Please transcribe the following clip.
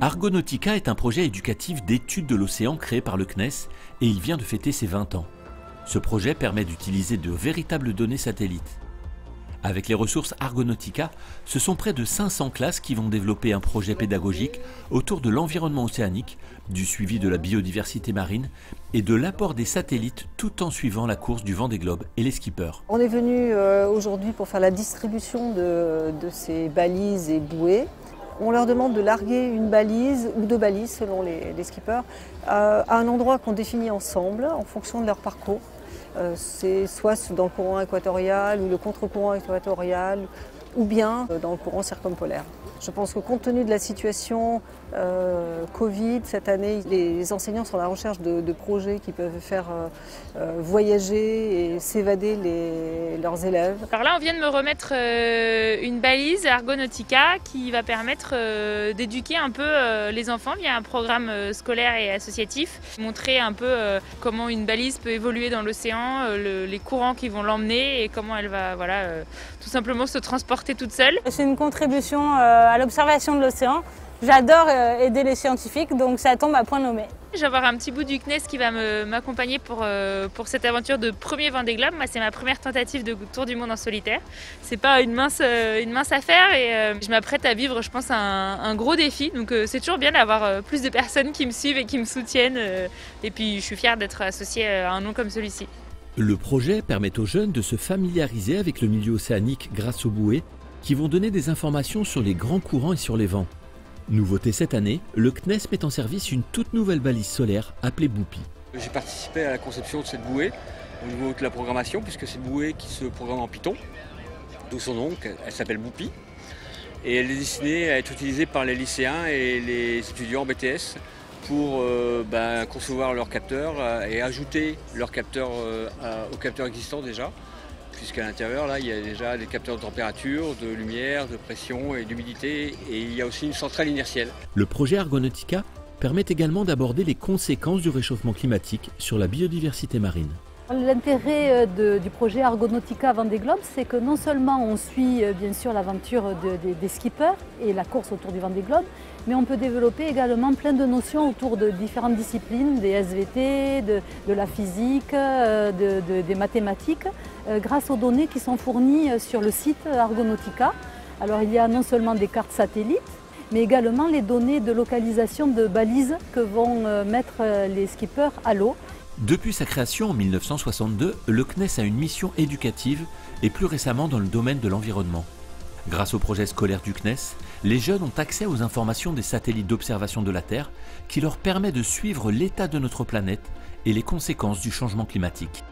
Argonautica est un projet éducatif d'études de l'océan créé par le CNES et il vient de fêter ses 20 ans. Ce projet permet d'utiliser de véritables données satellites. Avec les ressources Argonautica, ce sont près de 500 classes qui vont développer un projet pédagogique autour de l'environnement océanique, du suivi de la biodiversité marine et de l'apport des satellites tout en suivant la course du Vendée Globe et les skippers. On est venu aujourd'hui pour faire la distribution de ces balises et bouées. On leur demande de larguer une balise ou deux balises selon les skippers à un endroit qu'on définit ensemble en fonction de leur parcours. C'est soit dans le courant équatorial ou le contre-courant équatorial ou bien dans le courant circumpolaire. Je pense que compte tenu de la situation Covid cette année, les enseignants sont à la recherche de projets qui peuvent faire voyager et s'évader leurs élèves. Alors là, on vient de me remettre une balise Argonautica qui va permettre d'éduquer un peu les enfants via un programme scolaire et associatif. Montrer un peu comment une balise peut évoluer dans l'océan, les courants qui vont l'emmener et comment elle va tout simplement se transporter toute seule. C'est une contribution à l'observation de l'océan. J'adore aider les scientifiques, donc ça tombe à point nommé. Je vais avoir un petit bout du CNES qui va m'accompagner pour cette aventure de premier Vendée Globe. Moi, c'est ma première tentative de tour du monde en solitaire. C'est pas une mince affaire et je m'apprête à vivre, je pense, un gros défi. Donc c'est toujours bien d'avoir plus de personnes qui me suivent et qui me soutiennent. Et puis je suis fière d'être associée à un nom comme celui-ci. Le projet permet aux jeunes de se familiariser avec le milieu océanique grâce aux bouées qui vont donner des informations sur les grands courants et sur les vents. Nouveauté cette année, le CNES met en service une toute nouvelle balise solaire appelée Boupi. J'ai participé à la conception de cette bouée au niveau de la programmation, puisque c'est une bouée qui se programme en Python, d'où son nom, elle s'appelle Boupi. Et elle est destinée à être utilisée par les lycéens et les étudiants en BTS pour concevoir leurs capteurs et ajouter leurs capteurs aux capteurs existants déjà. Puisqu'à l'intérieur, là, il y a déjà des capteurs de température, de lumière, de pression et d'humidité, et il y a aussi une centrale inertielle. Le projet Argonautica permet également d'aborder les conséquences du réchauffement climatique sur la biodiversité marine. L'intérêt du projet Argonautica Vendée Globe, c'est que non seulement on suit bien sûr l'aventure des skippers et la course autour du Vendée Globe, mais on peut développer également plein de notions autour de différentes disciplines, des SVT, de la physique, des mathématiques, grâce aux données qui sont fournies sur le site Argonautica. Alors il y a non seulement des cartes satellites, mais également les données de localisation de balises que vont mettre les skippers à l'eau. Depuis sa création en 1962, le CNES a une mission éducative et plus récemment dans le domaine de l'environnement. Grâce au projet scolaire du CNES, les jeunes ont accès aux informations des satellites d'observation de la Terre qui leur permet de suivre l'état de notre planète et les conséquences du changement climatique.